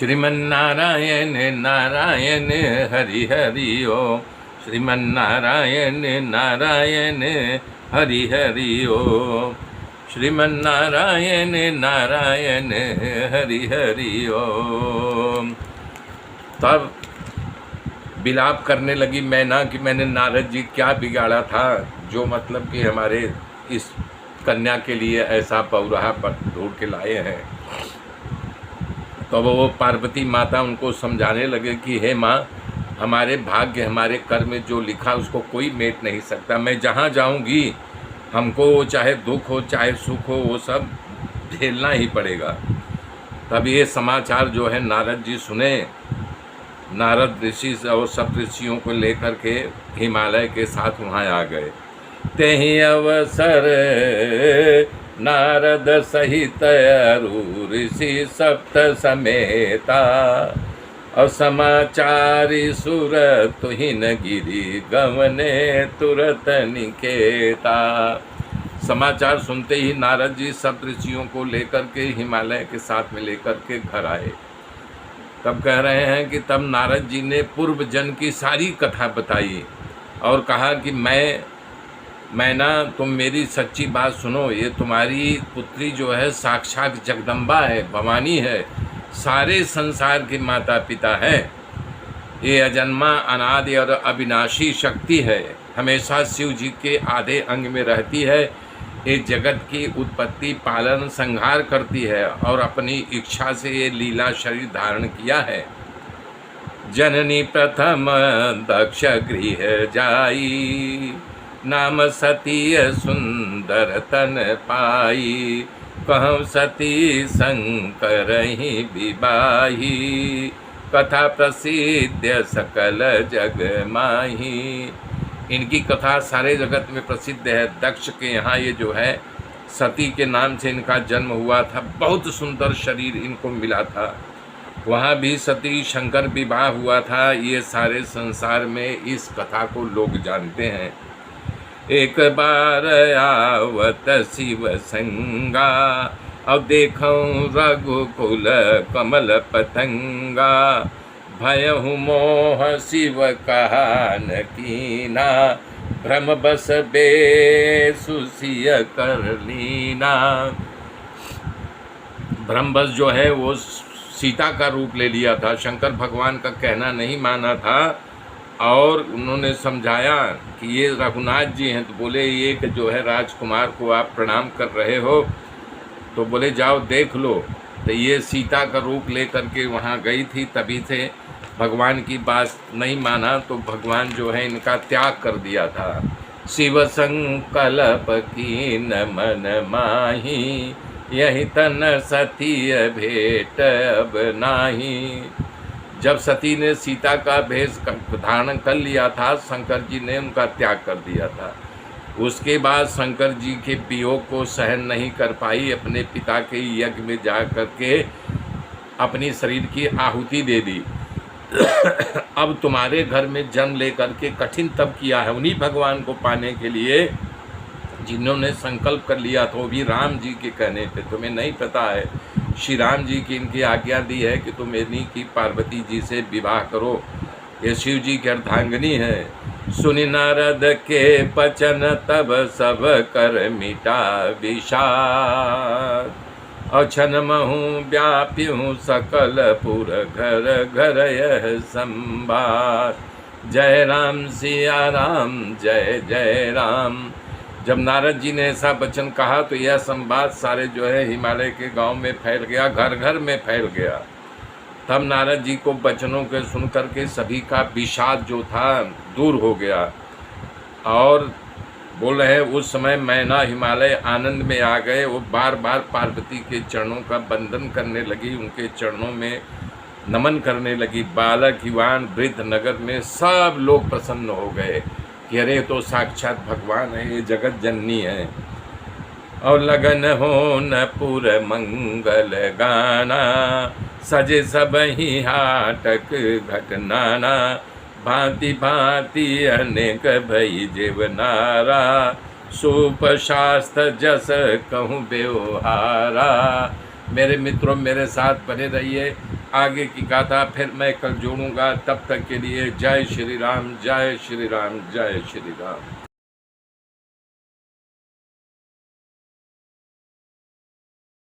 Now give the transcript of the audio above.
श्रीमन्नारायण नारायण हरि हरि ओम। श्रीमन्नारायण नारायण हरि हरि ओम। श्रीमन्नारायण नारायण हरि हरि ओम। तब विलाप करने लगी मैना कि मैंने नारद जी क्या बिगाड़ा था, जो मतलब कि हमारे इस कन्या के लिए ऐसा पौराहा ढूंढ के लाए हैं। तो वो पार्वती माता उनको समझाने लगे कि हे माँ, हमारे भाग्य हमारे कर्म में जो लिखा उसको कोई मेट नहीं सकता। मैं जहाँ जाऊँगी हमको चाहे दुख हो चाहे सुख हो वो सब झेलना ही पड़ेगा। तब ये समाचार जो है नारद जी सुने। नारद ऋषि और सब ऋषियों को लेकर के हिमालय के साथ वहाँ आ गए। तेहि अवसर नारद सहित अरु ऋषि सप्त समेता, और समाचारी सुर तुहिन गिरी गवने तुरत निकेता। समाचार सुनते ही नारद जी सब ऋषियों को लेकर के हिमालय के साथ में लेकर के घर आए। तब कह रहे हैं कि तब नारद जी ने पूर्व जन्म की सारी कथा बताई और कहा कि मैना, तुम मेरी सच्ची बात सुनो। ये तुम्हारी पुत्री जो है साक्षात जगदम्बा है, भवानी है, सारे संसार की माता पिता है। ये अजन्मा अनादि और अविनाशी शक्ति है, हमेशा शिव जी के आधे अंग में रहती है। ये जगत की उत्पत्ति पालन संहार करती है और अपनी इच्छा से ये लीला शरीर धारण किया है। जननी प्रथम दक्ष गृह जाई, नाम सती सुंदर तन पाई, कहूँ सती शंकर ही विवाही, कथा प्रसिद्ध सकल जग माही। इनकी कथा सारे जगत में प्रसिद्ध है। दक्ष के यहाँ ये जो है सती के नाम से इनका जन्म हुआ था। बहुत सुंदर शरीर इनको मिला था। वहाँ भी सती शंकर विवाह हुआ था। ये सारे संसार में इस कथा को लोग जानते हैं। एक बार आवत शिव संगा, अब देखूं रघुकुल कमल पतंगा, भयहु मोह शिव कहान कीना, भ्रम बस बेसुसिय कर लीना। भ्रम बस जो है वो सीता का रूप ले लिया था। शंकर भगवान का कहना नहीं माना था और उन्होंने समझाया कि ये रघुनाथ जी हैं। तो बोले ये कि जो है राजकुमार को आप प्रणाम कर रहे हो, तो बोले जाओ देख लो। तो ये सीता का रूप लेकर के वहाँ गई थी, तभी से भगवान की बात नहीं माना तो भगवान जो है इनका त्याग कर दिया था। शिव संकल्प कीन मन माही, यही तन सती भेंट अब नाही। जब सती ने सीता का भेष धारण कर लिया था, शंकर जी ने उनका त्याग कर दिया था। उसके बाद शंकर जी के वियोग को सहन नहीं कर पाई, अपने पिता के यज्ञ में जा कर के अपनी शरीर की आहुति दे दी। अब तुम्हारे घर में जन्म लेकर के कठिन तप किया है उन्हीं भगवान को पाने के लिए जिन्होंने संकल्प कर लिया था, वो भी राम जी के कहने पे। तुम्हें नहीं पता है, श्री राम जी की इनकी आज्ञा दी है कि तुम इन्हीं की पार्वती जी से विवाह करो। ये शिव जी की अर्धांगिनी है। सुनि नारद के बचन तब सब कर मिटा विषाद, अछन महूँ व्याप्यूँ सकल पुर घर घर यह संवाद। जय राम सिया राम जय जय राम। जब नारद जी ने ऐसा वचन कहा तो यह संवाद सारे जो है हिमालय के गांव में फैल गया, घर घर में फैल गया। तब नारद जी को वचनों के सुन करके सभी का विषाद जो था दूर हो गया और बोल रहे हैं उस समय मैना हिमालय आनंद में आ गए। वो बार बार पार्वती के चरणों का बंदन करने लगी, उनके चरणों में नमन करने लगी। बालक युवान वृद्ध नगर में सब लोग प्रसन्न हो गए कि अरे तो साक्षात भगवान है, ये जगत जननी है। और लगन हो न पुर मंगल गाना, सजे सब ही हाटक घटनाना, भांति भांति अनेक भई जीवनारा, सुप शास्त्र जस कहूँ व्यवहारा। मेरे मित्रों मेरे साथ बने रहिए। आगे की गाथा फिर मैं कल जोड़ूंगा। तब तक के लिए जय श्री राम, जय श्री राम, जय श्री राम।